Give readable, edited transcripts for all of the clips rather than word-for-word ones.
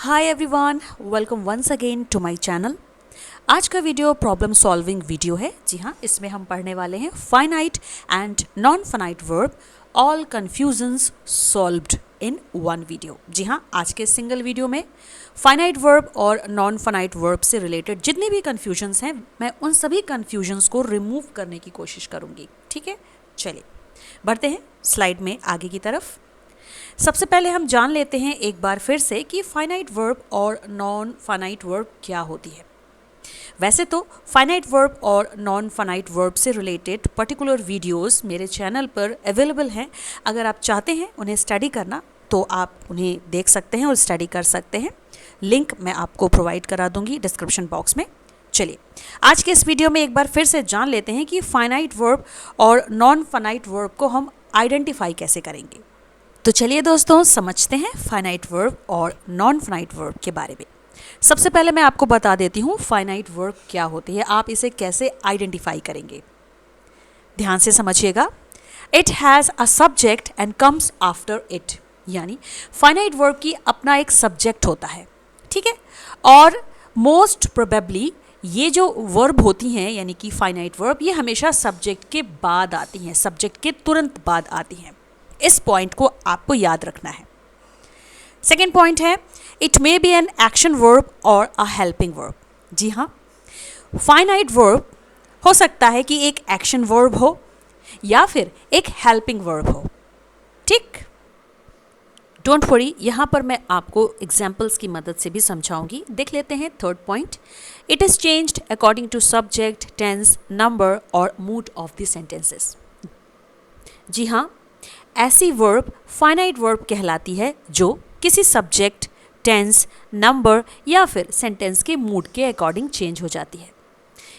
Hi everyone, welcome once again to my channel. आज का video problem solving video है। जी हाँ, इसमें हम पढ़ने वाले हैं finite and non finite verb, all confusions solved in one video. जी हाँ, आज के सिंगल वीडियो में फाइनाइट वर्ब और नॉन फाइनाइट वर्ब से रिलेटेड जितनी भी कन्फ्यूजन्स हैं, मैं उन सभी कन्फ्यूजन्स को रिमूव करने की कोशिश करूँगी। ठीक है, चलिए बढ़ते हैं स्लाइड में आगे की तरफ। सबसे पहले हम जान लेते हैं एक बार फिर से कि फाइनाइट वर्ब और नॉन फाइनाइट वर्ब क्या होती है। वैसे तो फाइनाइट वर्ब और नॉन फाइनाइट वर्ब से रिलेटेड पर्टिकुलर वीडियोस मेरे चैनल पर अवेलेबल हैं। अगर आप चाहते हैं उन्हें स्टडी करना तो आप उन्हें देख सकते हैं और स्टडी कर सकते हैं। लिंक मैं आपको प्रोवाइड करा दूंगी डिस्क्रिप्शन बॉक्स में। चलिए आज के इस वीडियो में एक बार फिर से जान लेते हैं कि फाइनाइट वर्ब और नॉन फाइनाइट वर्ब को हम आइडेंटिफाई कैसे करेंगे। तो चलिए दोस्तों, समझते हैं फाइनाइट वर्ब और नॉन फाइनाइट वर्ब के बारे में। सबसे पहले मैं आपको बता देती हूँ फाइनाइट वर्ब क्या होती है, आप इसे कैसे आइडेंटिफाई करेंगे। ध्यान से समझिएगा। It has a subject and comes after it, यानी फाइनाइट वर्ब की अपना एक सब्जेक्ट होता है। ठीक है, और मोस्ट प्रोबेबली ये जो वर्ब होती हैं यानी कि फाइनाइट वर्ब, ये हमेशा सब्जेक्ट के बाद आती हैं, सब्जेक्ट के तुरंत बाद आती हैं। इस पॉइंट को आपको याद रखना है। सेकेंड पॉइंट है, it may be N action verb और अ हेल्पिंग वर्ब। जी हाँ, फाइनाइट वर्ब हो सकता है कि एक एक्शन वर्ब हो या फिर एक हेल्पिंग वर्ब हो। ठीक, डोंट वरी, यहाँ पर मैं आपको एग्जाम्पल्स की मदद से भी समझाऊंगी। देख लेते हैं third point, it is changed according to subject, tense, number और मूड ऑफ द सेंटेंसेस। जी हाँ, ऐसी वर्ब फाइनाइट वर्ब कहलाती है जो किसी सब्जेक्ट, टेंस, नंबर या फिर सेंटेंस के मूड के अकॉर्डिंग चेंज हो जाती है।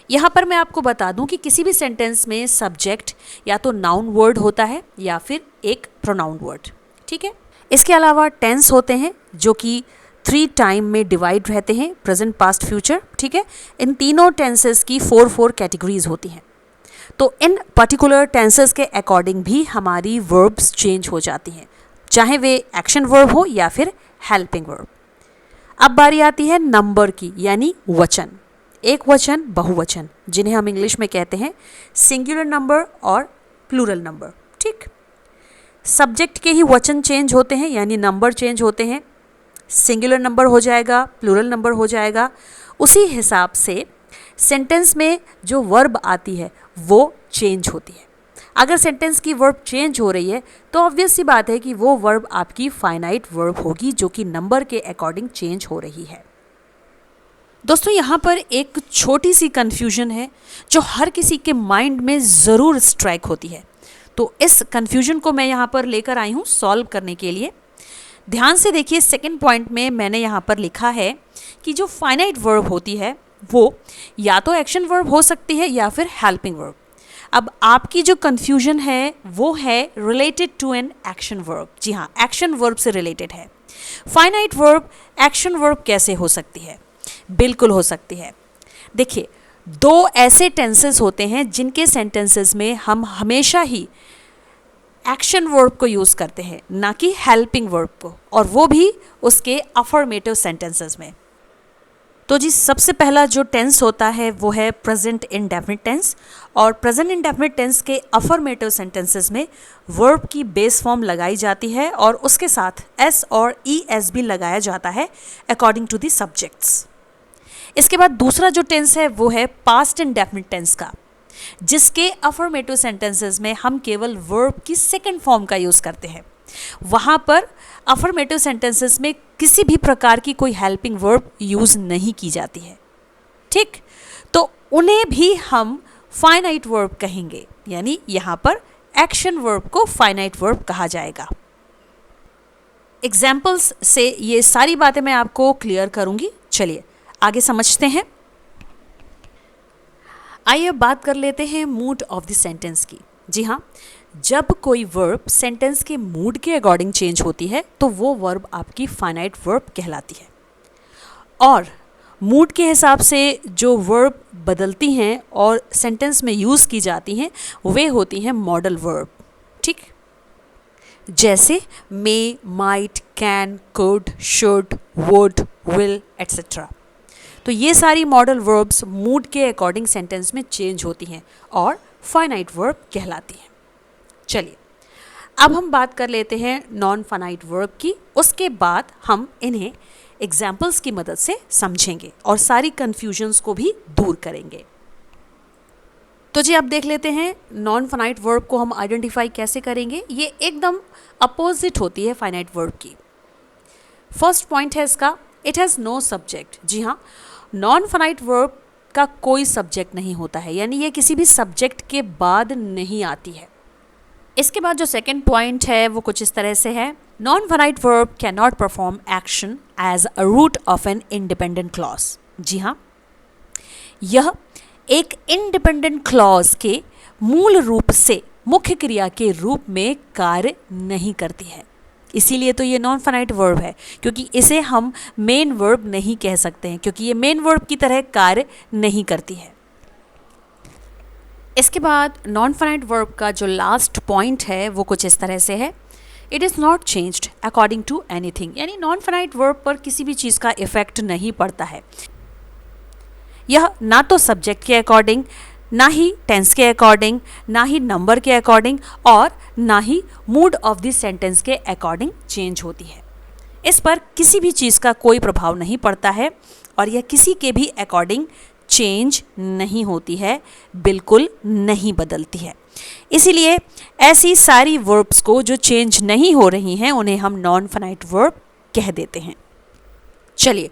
यहाँ पर मैं आपको बता दूं कि किसी भी सेंटेंस में सब्जेक्ट या तो नाउन वर्ड होता है या फिर एक प्रोनाउन वर्ड। ठीक है, इसके अलावा टेंस होते हैं जो कि 3 टाइम में डिवाइड रहते हैं, प्रेजेंट, पास्ट, फ्यूचर। ठीक है, इन तीनों टेंसेस की 4 कैटेगरीज होती हैं। तो इन पर्टिकुलर टेंसेस के अकॉर्डिंग भी हमारी वर्ब्स चेंज हो जाती हैं, चाहे वे एक्शन वर्ब हो या फिर हेल्पिंग वर्ब। अब बारी आती है नंबर की, यानी वचन, एक वचन, बहुवचन, जिन्हें हम इंग्लिश में कहते हैं सिंगुलर नंबर और प्लूरल नंबर। ठीक, सब्जेक्ट के ही वचन चेंज होते हैं यानी नंबर चेंज होते हैं, सिंगुलर नंबर हो जाएगा, प्लूरल नंबर हो जाएगा। उसी हिसाब से सेंटेंस में जो वर्ब आती है वो चेंज होती है। अगर सेंटेंस की वर्ब चेंज हो रही है तो ऑब्वियस सी बात है कि वो वर्ब आपकी फाइनाइट वर्ब होगी जो कि नंबर के अकॉर्डिंग चेंज हो रही है। दोस्तों, यहाँ पर एक छोटी सी कन्फ्यूजन है जो हर किसी के माइंड में ज़रूर स्ट्राइक होती है, तो इस कन्फ्यूजन को मैं यहाँ पर लेकर आई हूँ सॉल्व करने के लिए। ध्यान से देखिए, सेकेंड पॉइंट में मैंने यहाँ पर लिखा है कि जो फाइनाइट वर्ब होती है वो या तो एक्शन वर्ब हो सकती है या फिर हेल्पिंग वर्ब। अब आपकी जो कन्फ्यूजन है वो है related to an action verb. जी हाँ, एक्शन वर्ब से रिलेटेड है। फाइनाइट वर्ब एक्शन वर्ब कैसे हो सकती है? बिल्कुल हो सकती है। देखिए, 2 ऐसे टेंसेस होते हैं जिनके सेंटेंसेस में हम हमेशा ही एक्शन वर्ब को यूज़ करते हैं, ना कि हेल्पिंग वर्ब को, और वो भी उसके अफर्मेटिव सेंटेंसेस में। तो जी, सबसे पहला जो टेंस होता है वो है प्रेजेंट इंडेफिनिट टेंस, और प्रेजेंट इंडेफिनिट टेंस के अफर्मेटिव सेंटेंसेस में वर्ब की बेस फॉर्म लगाई जाती है और उसके साथ एस और ES भी लगाया जाता है अकॉर्डिंग टू द सब्जेक्ट्स। इसके बाद दूसरा जो टेंस है वो है पास्ट इंडेफिनिट टेंस का, जिसके अफर्मेटिव सेंटेंसेस में हम केवल वर्ब की सेकेंड फॉर्म का यूज़ करते हैं। वहाँ पर अफर्मेटिव सेंटेंसेस में किसी भी प्रकार की कोई हेल्पिंग वर्ब यूज़ नहीं की जाती है। ठीक, तो उन्हें भी हम फाइनाइट वर्ब कहेंगे, यानी यहाँ पर एक्शन वर्ब को फाइनाइट वर्ब कहा जाएगा। एग्जाम्पल्स से ये सारी बातें मैं आपको क्लियर करूँगी। चलिए आगे समझते हैं। आइए बात कर लेते हैं मूड ऑफ द सेंटेंस की। जी हाँ, जब कोई वर्ब सेंटेंस के मूड के अकॉर्डिंग चेंज होती है तो वो वर्ब आपकी फाइनाइट वर्ब कहलाती है, और मूड के हिसाब से जो वर्ब बदलती हैं और सेंटेंस में यूज़ की जाती हैं वे होती हैं मॉडल वर्ब। ठीक, जैसे may, might, can, could, should, would, will etcetera. तो ये सारी मॉडल वर्ब्स मूड के अकॉर्डिंग सेंटेंस में चेंज होती हैं और फाइनाइट वर्ब कहलाती हैं। चलिए अब हम बात कर लेते हैं नॉन फाइनाइट वर्ब की, उसके बाद हम इन्हें एग्जाम्पल्स की मदद से समझेंगे और सारी कन्फ्यूजन्स को भी दूर करेंगे। तो जी अब देख लेते हैं नॉन फाइनाइट वर्ब को हम आइडेंटिफाई कैसे करेंगे। ये एकदम अपोजिट होती है फाइनाइट वर्ब की। फर्स्ट पॉइंट है इसका, इट हैज़ नो सब्जेक्ट। जी हाँ, नॉन फाइनाइट वर्ब का कोई सब्जेक्ट नहीं होता है, यानी ये किसी भी सब्जेक्ट के बाद नहीं आती है। इसके बाद जो सेकेंड पॉइंट है वो कुछ इस तरह से है, non finite verb cannot perform action as a root of an independent clause. जी हाँ, यह एक इंडिपेंडेंट क्लॉज के मूल रूप से मुख्य क्रिया के रूप में कार्य नहीं करती है। इसीलिए तो ये नॉन फाइनाइट वर्ब है, क्योंकि इसे हम मेन वर्ब नहीं कह सकते हैं, क्योंकि ये मेन वर्ब की तरह कार्य नहीं करती है। इसके बाद नॉन फाइनाइट वर्ब का जो लास्ट पॉइंट है वो कुछ इस तरह से है, it is not changed according to anything. यानी नॉन फाइनाइट वर्ब पर किसी भी चीज़ का इफेक्ट नहीं पड़ता है। यह ना तो सब्जेक्ट के अकॉर्डिंग, ना ही टेंस के अकॉर्डिंग, ना ही नंबर के अकॉर्डिंग और ना ही मूड ऑफ द सेंटेंस के अकॉर्डिंग चेंज होती है। इस पर किसी भी चीज़ का कोई प्रभाव नहीं पड़ता है और यह किसी के भी अकॉर्डिंग चेंज नहीं होती है, बिल्कुल नहीं बदलती है। इसीलिए ऐसी सारी वर्ब्स को जो चेंज नहीं हो रही हैं उन्हें हम नॉन फाइनाइट वर्ब कह देते हैं। चलिए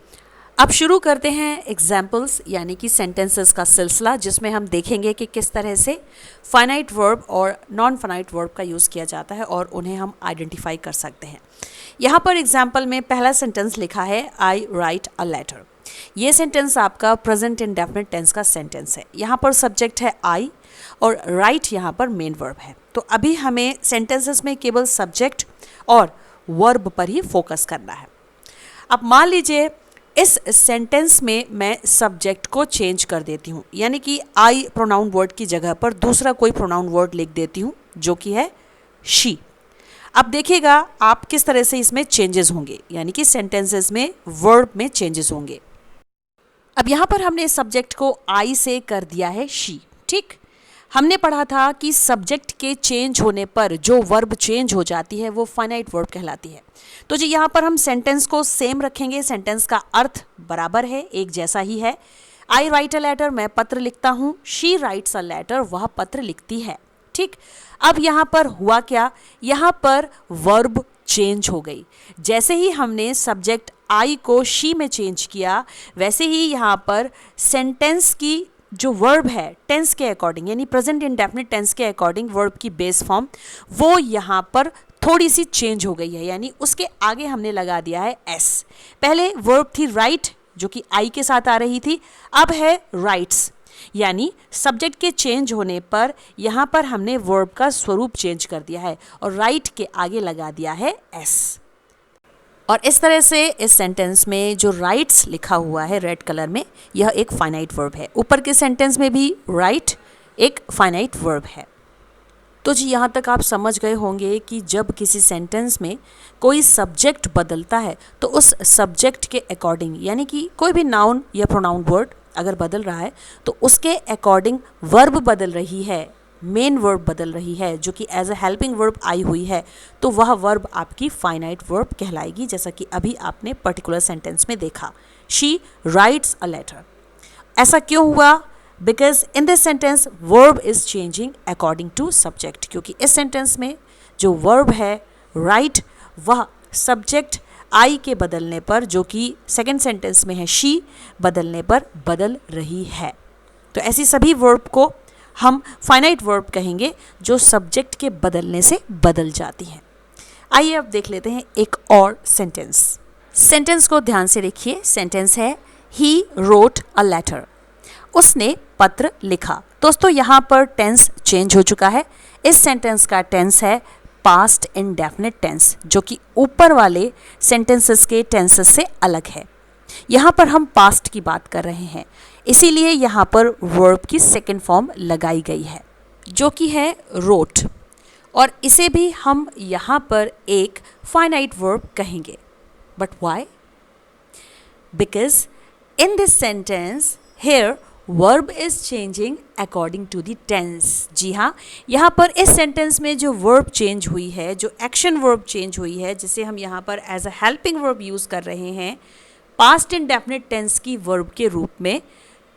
अब शुरू करते हैं एग्जाम्पल्स यानी कि सेंटेंसेस का सिलसिला, जिसमें हम देखेंगे कि किस तरह से फाइनाइट वर्ब और नॉन फाइनाइट वर्ब का यूज़ किया जाता है और उन्हें हम आइडेंटिफाई कर सकते हैं। यहाँ पर एग्जाम्पल में पहला सेंटेंस लिखा है, आई राइट अ लेटर। ये सेंटेंस आपका प्रेजेंट इंडेफिनिट टेंस का सेंटेंस है। यहाँ पर सब्जेक्ट है आई और राइट यहाँ पर मेन वर्ब है। तो अभी हमें सेंटेंसेस में केवल सब्जेक्ट और वर्ब पर ही फोकस करना है। अब मान लीजिए इस सेंटेंस में मैं सब्जेक्ट को चेंज कर देती हूँ, यानी कि आई प्रोनाउन वर्ड की जगह पर दूसरा कोई प्रोनाउन वर्ड लिख देती हूँ जो कि है शी। अब देखिएगा आप किस तरह से इसमें चेंजेस होंगे, यानी कि सेंटेंसेस में वर्ब में चेंजेस होंगे। अब यहाँ पर हमने सब्जेक्ट को आई से कर दिया है शी। ठीक, हमने पढ़ा था कि सब्जेक्ट के चेंज होने पर जो वर्ब चेंज हो जाती है वो फाइनाइट वर्ब कहलाती है। तो जी यहाँ पर हम सेंटेंस को सेम रखेंगे, सेंटेंस का अर्थ बराबर है, एक जैसा ही है। आई राइट अ लेटर, मैं पत्र लिखता हूँ, शी राइट्स अ लेटर, वह पत्र लिखती है। ठीक, अब यहाँ पर हुआ क्या, यहाँ पर वर्ब चेंज हो गई। जैसे ही हमने सब्जेक्ट आई को शी में चेंज किया, वैसे ही यहाँ पर सेंटेंस की जो वर्ब है टेंस के अकॉर्डिंग, यानी प्रेजेंट इंडेफिनिट टेंस के अकॉर्डिंग वर्ब की बेस फॉर्म वो यहाँ पर थोड़ी सी चेंज हो गई है, यानी उसके आगे हमने लगा दिया है एस। पहले वर्ब थी राइट जो कि आई के साथ आ रही थी, अब है राइट्स, यानी सब्जेक्ट के चेंज होने पर यहाँ पर हमने वर्ब का स्वरूप चेंज कर दिया है और राइट के आगे लगा दिया है एस। और इस तरह से इस सेंटेंस में जो राइट्स लिखा हुआ है रेड कलर में, यह एक फाइनाइट वर्ब है। ऊपर के सेंटेंस में भी राइट एक फाइनाइट वर्ब है। तो जी यहाँ तक आप समझ गए होंगे कि जब किसी सेंटेंस में कोई सब्जेक्ट बदलता है तो उस सब्जेक्ट के अकॉर्डिंग, यानी कि कोई भी नाउन या प्रोनाउन वर्ड अगर बदल रहा है तो उसके अकॉर्डिंग वर्ब बदल रही है, मेन वर्ब बदल रही है, जो कि एज अ हेल्पिंग वर्ब आई हुई है, तो वह वर्ब आपकी फाइनाइट वर्ब कहलाएगी, जैसा कि अभी आपने पर्टिकुलर सेंटेंस में देखा, शी राइट्स अ लेटर। ऐसा क्यों हुआ? Because in this sentence verb is changing according to subject, क्योंकि इस सेंटेंस में जो वर्ब है राइट वह सब्जेक्ट आई के बदलने पर, जो कि सेकेंड सेंटेंस में है शी, बदलने पर बदल रही है। तो ऐसी सभी वर्ब को हम फाइनाइट वर्ब कहेंगे जो सब्जेक्ट के बदलने से बदल जाती हैं। आइए अब देख लेते हैं एक और सेंटेंस। सेंटेंस को ध्यान से देखिए। सेंटेंस है ही रोट अ लेटर, उसने पत्र लिखा। दोस्तों यहाँ पर टेंस चेंज हो चुका है। इस सेंटेंस का टेंस है पास्ट इंडेफिनिट टेंस, जो कि ऊपर वाले सेंटेंसेस के टेंसेस से अलग है। यहाँ पर हम पास्ट की बात कर रहे हैं, इसीलिए यहाँ पर वर्ब की सेकेंड फॉर्म लगाई गई है जो कि है रोट। और इसे भी हम यहाँ पर एक फाइनाइट वर्ब कहेंगे. But why? Because in this sentence here verb is changing according to the tense. जी हाँ, यहाँ पर इस सेंटेंस में जो verb चेंज हुई है, जो एक्शन वर्ब चेंज हुई है, जिसे हम यहाँ पर as a helping verb use कर रहे हैं पास्ट इंडेफिनिट टेंस की वर्ब के रूप में,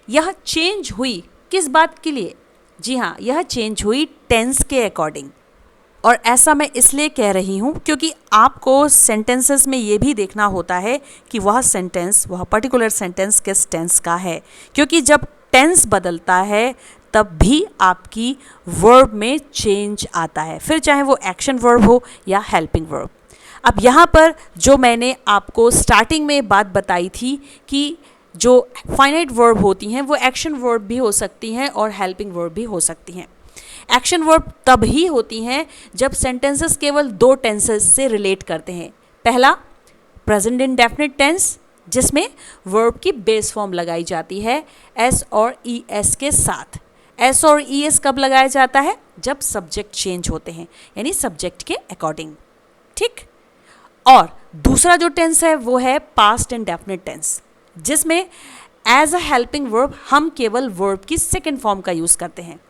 यह चेंज हुई किस बात के लिए? जी हाँ, यह चेंज हुई टेंस के अकॉर्डिंग. और ऐसा मैं इसलिए कह रही हूँ क्योंकि आपको सेंटेंसेस में ये भी देखना होता है कि वह सेंटेंस, वह पर्टिकुलर सेंटेंस किस टेंस का है, क्योंकि जब टेंस बदलता है तब भी आपकी वर्ब में चेंज आता है, फिर चाहे वो एक्शन वर्ब हो या हेल्पिंग वर्ब. अब यहाँ पर जो मैंने आपको स्टार्टिंग में बात बताई थी कि जो फाइनाइट वर्ब होती हैं वो एक्शन वर्ब भी हो सकती हैं और हेल्पिंग वर्ब भी हो सकती हैं. एक्शन वर्ब तब ही होती हैं जब सेंटेंसेस केवल दो टेंसेस से रिलेट करते हैं. पहला प्रेजेंट इंडेफिनिट टेंस, जिसमें वर्ब की बेस फॉर्म लगाई जाती है एस और ई एस के साथ. एस और ई एस कब लगाया जाता है? जब सब्जेक्ट चेंज होते हैं, यानी सब्जेक्ट के अकॉर्डिंग. ठीक. और दूसरा जो टेंस है वो है पास्ट इंडेफिनिट टेंस, जिसमें एज अ हेल्पिंग वर्ब हम केवल वर्ब की सेकेंड फॉर्म का यूज़ करते हैं.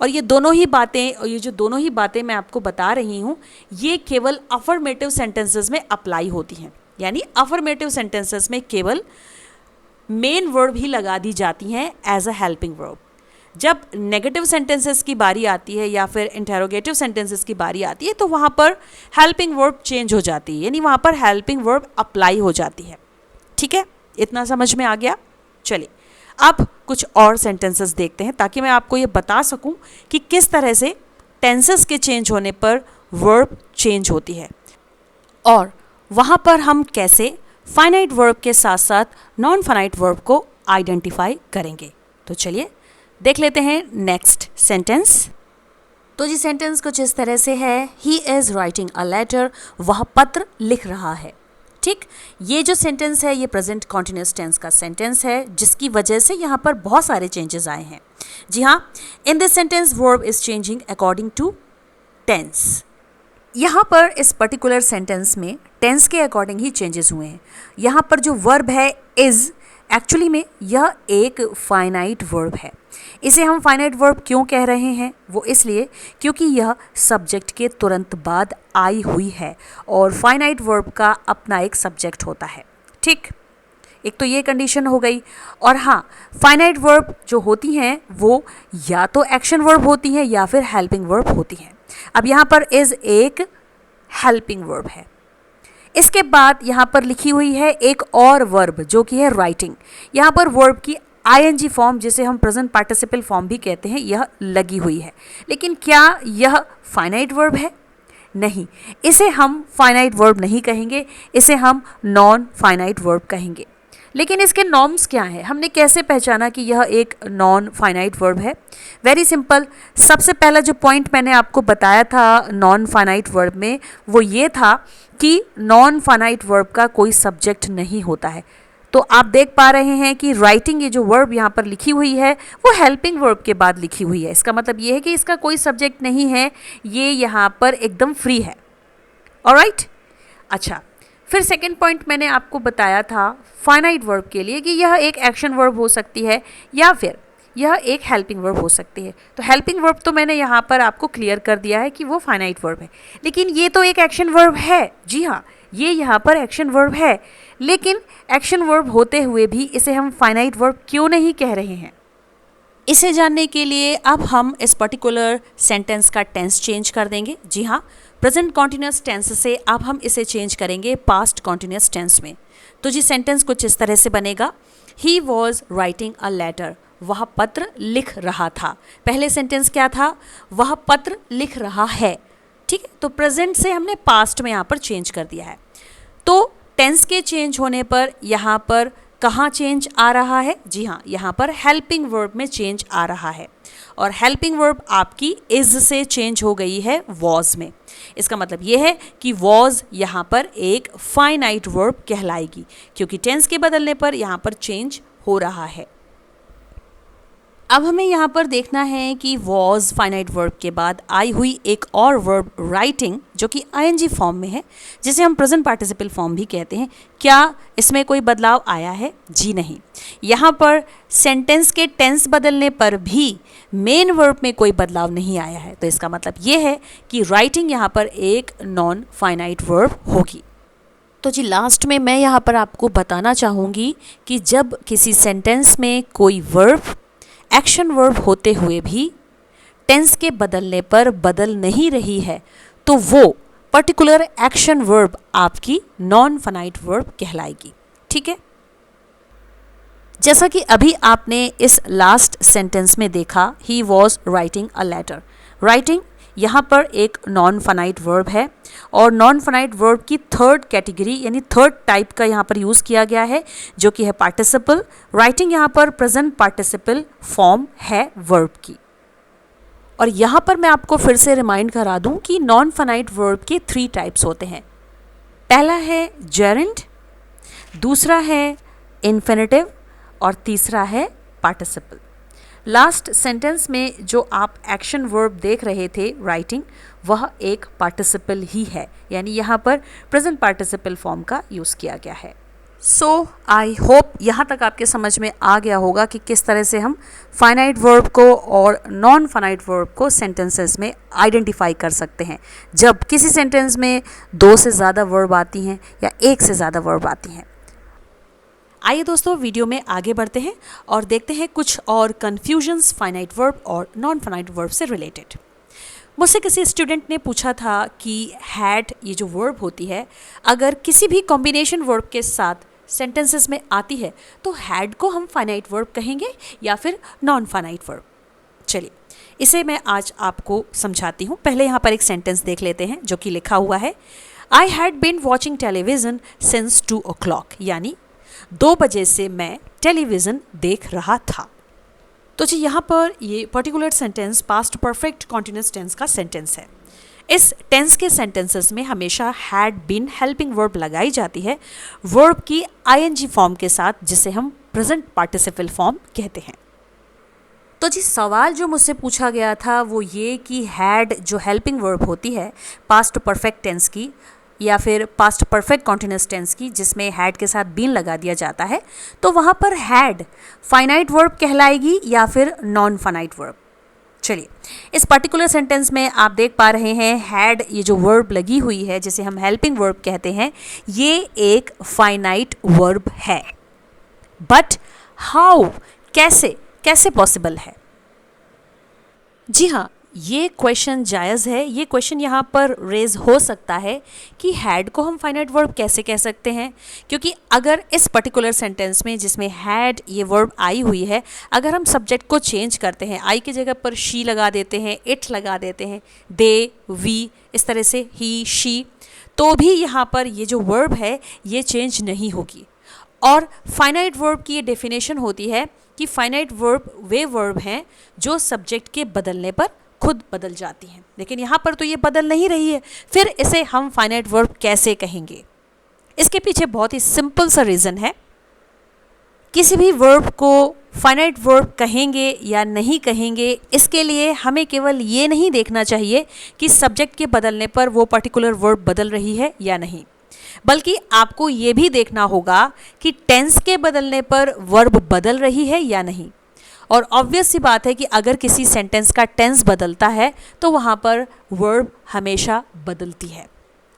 और ये दोनों ही बातें मैं आपको बता रही हूँ, ये केवल अफर्मेटिव सेंटेंसेस में अप्लाई होती हैं. यानी अफर्मेटिव सेंटेंसेस में केवल मेन वर्ब ही लगा दी जाती हैं एज अ हेल्पिंग वर्ब. जब नेगेटिव सेंटेंसेस की बारी आती है या फिर इंटेरोगेटिव सेंटेंसेस की बारी आती है तो वहाँ पर हेल्पिंग वर्ब चेंज हो जाती है, यानी वहाँ पर हेल्पिंग वर्ब अप्लाई हो जाती है. ठीक है, इतना समझ में आ गया? चलिए अब कुछ और सेंटेंसेस देखते हैं ताकि मैं आपको ये बता सकूं कि किस तरह से टेंसेस के चेंज होने पर वर्ब चेंज होती है और वहाँ पर हम कैसे फाइनाइट वर्ब के साथ साथ नॉन फाइनाइट वर्ब को आइडेंटिफाई करेंगे. तो चलिए देख लेते हैं नेक्स्ट सेंटेंस. तो जी सेंटेंस कुछ इस तरह से है, he is writing a letter, वह पत्र लिख रहा है. ठीक, ये जो सेंटेंस है ये प्रेजेंट कॉन्टिन्यूस टेंस का सेंटेंस है, जिसकी वजह से यहाँ पर बहुत सारे चेंजेस आए हैं. जी हाँ, in this sentence verb is changing according to tense. यहाँ पर इस पर्टिकुलर सेंटेंस में टेंस के अकॉर्डिंग ही चेंजेस हुए हैं. यहाँ पर जो वर्ब है इज, एक्चुअली में यह एक फाइनाइट वर्ब है. इसे हम फाइनाइट वर्ब क्यों कह रहे हैं? वो इसलिए क्योंकि यह सब्जेक्ट के तुरंत बाद आई हुई है और फाइनाइट वर्ब का अपना एक सब्जेक्ट होता है. ठीक, एक तो ये कंडीशन हो गई. और हाँ, फाइनाइट वर्ब जो होती हैं वो या तो एक्शन वर्ब होती हैं या फिर हेल्पिंग वर्ब होती हैं. अब यहाँ पर इज़ एक हेल्पिंग वर्ब है. इसके बाद यहाँ पर लिखी हुई है एक और वर्ब जो कि है राइटिंग. यहाँ पर वर्ब की आईएनजी फॉर्म, जिसे हम प्रेजेंट पार्टिसिपल फॉर्म भी कहते हैं, यह लगी हुई है. लेकिन क्या यह फाइनाइट वर्ब है? नहीं, इसे हम फाइनाइट वर्ब नहीं कहेंगे, इसे हम नॉन फाइनाइट वर्ब कहेंगे. लेकिन इसके नॉर्म्स क्या हैं? हमने कैसे पहचाना कि यह एक नॉन फाइनाइट वर्ब है? Very simple. सबसे पहला जो पॉइंट मैंने आपको बताया था नॉन फाइनाइट वर्ब में, वो ये था कि नॉन फाइनाइट वर्ब का कोई सब्जेक्ट नहीं होता है. तो आप देख पा रहे हैं कि राइटिंग, ये जो वर्ब यहाँ पर लिखी हुई है वो हेल्पिंग वर्ब के बाद लिखी हुई है. इसका मतलब ये है कि इसका कोई सब्जेक्ट नहीं है, ये यहाँ पर एकदम फ्री है. ऑलराइट. अच्छा, फिर सेकंड पॉइंट मैंने आपको बताया था फाइनाइट वर्ब के लिए कि यह एक एक्शन वर्ब हो सकती है या फिर यह एक हेल्पिंग वर्ब हो सकती है. तो हेल्पिंग वर्ब तो मैंने यहाँ पर आपको क्लियर कर दिया है कि वो फाइनाइट वर्ब है, लेकिन ये तो एक एक्शन वर्ब है. जी हाँ, ये यहाँ पर एक्शन वर्ब है, लेकिन एक्शन वर्ब होते हुए भी इसे हम फाइनाइट वर्ब क्यों नहीं कह रहे हैं? इसे जानने के लिए अब हम इस पर्टिकुलर सेंटेंस का टेंस चेंज कर देंगे. जी हाँ, प्रेजेंट कॉन्टिन्यूस टेंस से अब हम इसे चेंज करेंगे पास्ट कॉन्टिन्यूस टेंस में. तो जी सेंटेंस कुछ इस तरह से बनेगा, he was writing a letter, वह पत्र लिख रहा था. पहले सेंटेंस क्या था? वह पत्र लिख रहा है. ठीक है, तो प्रेजेंट से हमने पास्ट में यहाँ पर चेंज कर दिया है. तो टेंस के चेंज होने पर यहाँ पर कहाँ चेंज आ रहा है? जी हाँ, यहाँ पर हेल्पिंग वर्ब में चेंज आ रहा है. और हेल्पिंग वर्ब आपकी इज से चेंज हो गई है वॉज में. इसका मतलब ये है कि वॉज यहाँ पर एक फाइनाइट वर्ब कहलाएगी, क्योंकि टेंस के बदलने पर यहाँ पर चेंज हो रहा है. अब हमें यहाँ पर देखना है कि वॉज फाइनाइट वर्ब के बाद आई हुई एक और वर्ब राइटिंग जो कि आईएनजी फॉर्म में है, जिसे हम प्रेजेंट पार्टिसिपल फॉर्म भी कहते हैं। क्या इसमें कोई बदलाव आया है? जी नहीं। यहाँ पर सेंटेंस के टेंस बदलने पर भी मेन वर्ब में कोई बदलाव नहीं आया है, तो इसका मतलब ये है कि राइटिंग यहाँ पर एक नॉन फाइनाइट वर्ब होगी। तो जी लास्ट में मैं यहाँ पर आपको बताना चाहूँगी कि जब किसी सेंटेंस में कोई वर्ब एक्शन वर्ब होते हुए भी टेंस के बदलने पर बदल नहीं रही है, तो वो पर्टिकुलर एक्शन वर्ब आपकी नॉन फाइनाइट वर्ब कहलाएगी। ठीक है, जैसा कि अभी आपने इस लास्ट सेंटेंस में देखा, he was writing a letter. Writing यहाँ पर एक नॉन फाइनाइट वर्ब है और नॉन फाइनाइट वर्ब की थर्ड कैटेगरी यानी थर्ड टाइप का यहाँ पर यूज़ किया गया है, जो कि है पार्टिसिपल। राइटिंग यहाँ पर प्रेजेंट पार्टिसिपल फॉर्म है वर्ब की। और यहाँ पर मैं आपको फिर से रिमाइंड करा दूँ कि नॉन फाइनाइट वर्ब के 3 टाइप्स होते हैं। पहला है जेरेंड, दूसरा है इन्फिनेटिव और तीसरा है पार्टिसिपल। लास्ट सेंटेंस में जो आप एक्शन वर्ब देख रहे थे राइटिंग, वह एक पार्टिसिपल ही है, यानी यहाँ पर प्रेजेंट पार्टिसिपल फॉर्म का यूज़ किया गया है। सो आई होप यहाँ तक आपके समझ में आ गया होगा कि किस तरह से हम फाइनाइट वर्ब को और नॉन फाइनाइट वर्ब को सेंटेंसेस में आइडेंटिफाई कर सकते हैं जब किसी सेंटेंस में 2 से ज़्यादा वर्ब आती हैं या 1 से ज़्यादा वर्ब आती हैं। आइए दोस्तों वीडियो में आगे बढ़ते हैं और देखते हैं कुछ और कन्फ्यूजन्स फाइनाइट वर्ब और नॉन फाइनाइट वर्ब से रिलेटेड। मुझसे किसी स्टूडेंट ने पूछा था कि हैड ये जो वर्ब होती है, अगर किसी भी कॉम्बिनेशन वर्ब के साथ सेंटेंसेस में आती है तो हैड को हम फाइनाइट वर्ब कहेंगे या फिर नॉन फाइनाइट वर्ब। चलिए इसे मैं आज आपको समझाती हूँ। पहले यहाँ पर एक सेंटेंस देख लेते हैं जो कि लिखा हुआ है, I had been watching television since 2 o'clock, यानी 2 बजे से मैं टेलीविज़न देख रहा था। तो जी यहाँ पर ये particular sentence past perfect continuous tense का सेंटेंस है। इस टेंस के सेंटेंसेस में हमेशा हैड बीन हेल्पिंग वर्ब लगाई जाती है वर्ब की आईएनजी फॉर्म के साथ, जिसे हम प्रेजेंट पार्टिसिपल फॉर्म कहते हैं। तो जी सवाल जो मुझसे पूछा गया था वो ये कि हैड जो हेल्पिंग वर्ब होती है पास्ट परफेक्ट टेंस की या फिर पास्ट परफेक्ट कॉन्टिन्यूअस टेंस की, जिसमें हैड के साथ बीन लगा दिया जाता है, तो वहाँ पर हैड फाइनाइट वर्ब कहलाएगी या फिर नॉन फाइनाइट वर्ब। चलिए इस पर्टिकुलर सेंटेंस में आप देख पा रहे हैं हैड ये जो वर्ब लगी हुई है जिसे हम हेल्पिंग वर्ब कहते हैं, ये एक फाइनाइट वर्ब है। बट हाउ, कैसे पॉसिबल है? जी हाँ, ये क्वेश्चन जायज़ है। ये क्वेश्चन यहाँ पर रेज हो सकता है कि हैड को हम फाइनाइट वर्ब कैसे कह सकते हैं, क्योंकि अगर इस पर्टिकुलर सेंटेंस में जिसमें हैड ये वर्ब आई हुई है, अगर हम सब्जेक्ट को चेंज करते हैं, आई की जगह पर शी लगा देते हैं, इट लगा देते हैं, दे, वी, इस तरह से ही, शी, तो भी यहाँ पर ये जो वर्ब है ये चेंज नहीं होगी। और फाइनाइट वर्ब की ये डेफिनेशन होती है कि फाइनाइट वर्ब वे वर्ब हैं जो सब्जेक्ट के बदलने पर खुद बदल जाती हैं, लेकिन यहाँ पर तो ये बदल नहीं रही है, फिर इसे हम फाइनाइट वर्ब कैसे कहेंगे? इसके पीछे बहुत ही सिंपल सा रीज़न है। किसी भी वर्ब को फाइनाइट वर्ब कहेंगे या नहीं कहेंगे, इसके लिए हमें केवल ये नहीं देखना चाहिए कि सब्जेक्ट के बदलने पर वो पर्टिकुलर वर्ब बदल रही है या नहीं, बल्कि आपको ये भी देखना होगा कि टेंस के बदलने पर वर्ब बदल रही है या नहीं। और ऑब्वियस सी बात है कि अगर किसी सेंटेंस का टेंस बदलता है तो वहाँ पर वर्ब हमेशा बदलती है,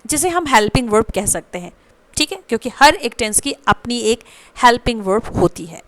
जिसे हम हेल्पिंग वर्ब कह सकते हैं। ठीक है, क्योंकि हर एक टेंस की अपनी एक हेल्पिंग वर्ब होती है।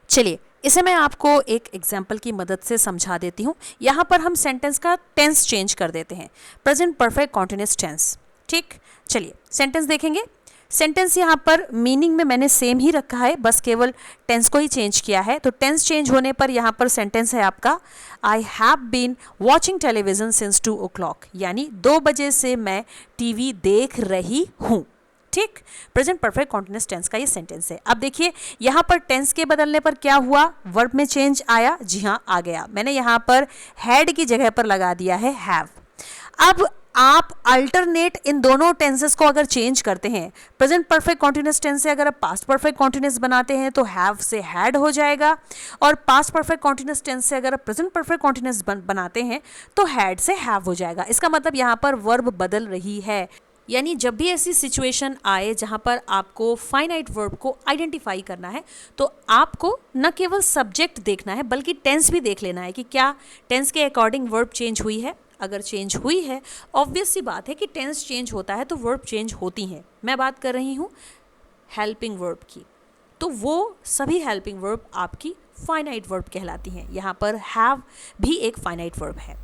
चलिए इसे मैं आपको एक एग्जाम्पल की मदद से समझा देती हूँ। यहाँ पर हम सेंटेंस का टेंस चेंज कर देते हैं, प्रेजेंट परफेक्ट कॉन्टिन्यूअस टेंस। ठीक, चलिए सेंटेंस देखेंगे। सेंटेंस यहाँ पर मीनिंग में मैंने सेम ही रखा है, बस केवल टेंस को ही चेंज किया है। तो टेंस चेंज होने पर यहाँ पर सेंटेंस है आपका, I have been watching television since 2 o'clock, यानी 2 बजे से मैं टीवी देख रही हूँ। ठीक, प्रेजेंट परफेक्ट कॉन्टिन्यूअस टेंस का ये सेंटेंस है। अब देखिए यहाँ पर टेंस के बदलने पर क्या हुआ, वर्ब में चेंज आया। जी हाँ, आ गया। मैंने यहाँ पर हैड की जगह पर लगा दिया है हैव। अब आप अल्टरनेट इन दोनों टेंसेस को अगर चेंज करते हैं, प्रेजेंट परफेक्ट कॉन्टिन्यूस टेंस से अगर आप पास्ट परफेक्ट कॉन्टिन्यूस बनाते हैं तो हैव से हैड हो जाएगा, और पास्ट परफेक्ट कॉन्टिन्यूस टेंस से अगर आप प्रेजेंट परफेक्ट कॉन्टिन्यूस बनाते हैं तो हैड से हैव हो जाएगा। इसका मतलब यहाँ पर वर्ब बदल रही है। यानी जब भी ऐसी सिचुएशन आए जहाँ पर आपको फाइनाइट वर्ब को आइडेंटिफाई करना है तो आपको न केवल सब्जेक्ट देखना है बल्कि टेंस भी देख लेना है कि क्या टेंस के अकॉर्डिंग वर्ब चेंज हुई है। अगर चेंज हुई है, ऑब्वियस सी बात है कि टेंस चेंज होता है तो वर्ब चेंज होती हैं। मैं बात कर रही हूँ हेल्पिंग वर्ब की, तो वो सभी हेल्पिंग वर्ब आपकी फाइनाइट वर्ब कहलाती हैं। यहाँ पर हैव भी एक फाइनाइट वर्ब है।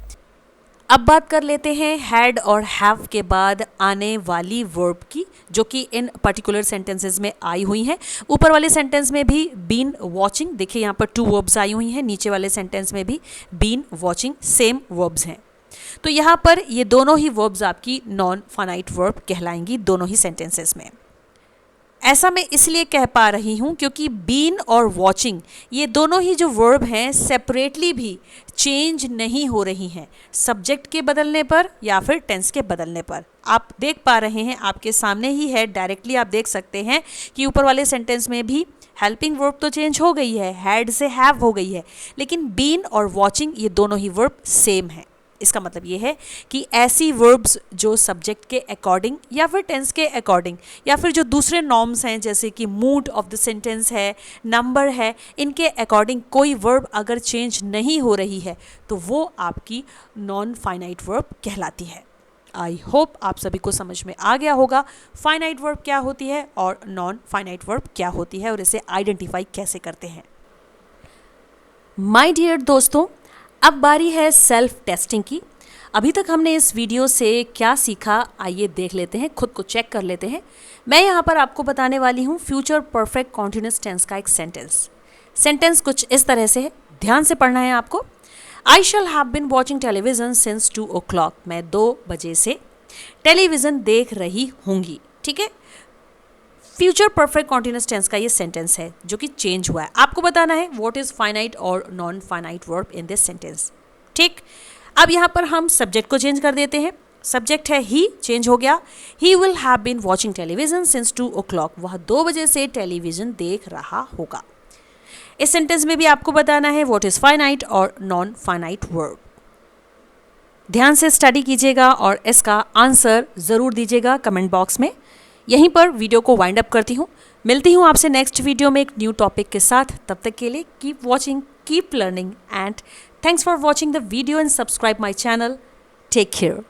अब बात कर लेते हैं हैड और हैव के बाद आने वाली वर्ब की, जो कि इन पर्टिकुलर सेंटेंसेस में आई हुई हैं। ऊपर वाले सेंटेंस में भी बीन वॉचिंग, देखिए यहाँ पर 2 वर्ब्स आई हुई हैं, नीचे वाले सेंटेंस में भी बीन वॉचिंग सेम वर्ब्स हैं। तो यहाँ पर ये दोनों ही वर्ब्स आपकी नॉन फाइनाइट वर्ब कहलाएंगी दोनों ही सेंटेंसेस में। ऐसा मैं इसलिए कह पा रही हूँ क्योंकि बीन और वॉचिंग ये दोनों ही जो वर्ब हैं सेपरेटली भी चेंज नहीं हो रही हैं सब्जेक्ट के बदलने पर या फिर टेंस के बदलने पर। आप देख पा रहे हैं, आपके सामने ही है, डायरेक्टली आप देख सकते हैं कि ऊपर वाले सेंटेंस में भी हेल्पिंग वर्ब तो चेंज हो गई है, हैड से हैव हो गई है, लेकिन बीन और वॉचिंग ये दोनों ही वर्ब सेम है। इसका मतलब ये है कि ऐसी वर्ब्स जो सब्जेक्ट के अकॉर्डिंग या फिर टेंस के अकॉर्डिंग या फिर जो दूसरे नॉर्म्स हैं जैसे कि मूड ऑफ द सेंटेंस है, नंबर है, इनके अकॉर्डिंग कोई वर्ब अगर चेंज नहीं हो रही है तो वो आपकी नॉन फाइनाइट वर्ब कहलाती है। आई होप आप सभी को समझ में आ गया होगा फाइनाइट वर्ब क्या होती है और नॉन फाइनाइट वर्ब क्या होती है और इसे आइडेंटिफाई कैसे करते हैं। माय डियर दोस्तों, अब बारी है सेल्फ टेस्टिंग की। अभी तक हमने इस वीडियो से क्या सीखा, आइए देख लेते हैं, खुद को चेक कर लेते हैं। मैं यहाँ पर आपको बताने वाली हूँ फ्यूचर परफेक्ट कॉन्टिन्यूस टेंस का एक सेंटेंस कुछ इस तरह से है, ध्यान से पढ़ना है आपको। I shall have been watching television since 2 o'clock। मैं 2 बजे से टेलीविज़न देख रही होंगी। ठीक है, फ्यूचर परफेक्ट कॉन्टिन्यूस टेंस का ये सेंटेंस है जो कि चेंज हुआ है। आपको बताना है व्हाट इज फाइनाइट और non finite verb in this sentence. ठीक, अब यहाँ पर हम सब्जेक्ट को चेंज कर देते हैं। सब्जेक्ट है ही, चेंज हो गया। He will have been watching television since 2 o'clock। वह 2 बजे से टेलीविजन देख रहा होगा। इस सेंटेंस में भी आपको बताना है व्हाट इज फाइनाइट और नॉन फाइनाइट वर्ब। ध्यान से स्टडी कीजिएगा और इसका आंसर ज़रूर दीजिएगा कमेंट बॉक्स में। यहीं पर वीडियो को वाइंड अप करती हूँ। मिलती हूँ आपसे नेक्स्ट वीडियो में एक न्यू टॉपिक के साथ। तब तक के लिए keep watching, keep learning and thanks for watching the video and subscribe my channel. Take care.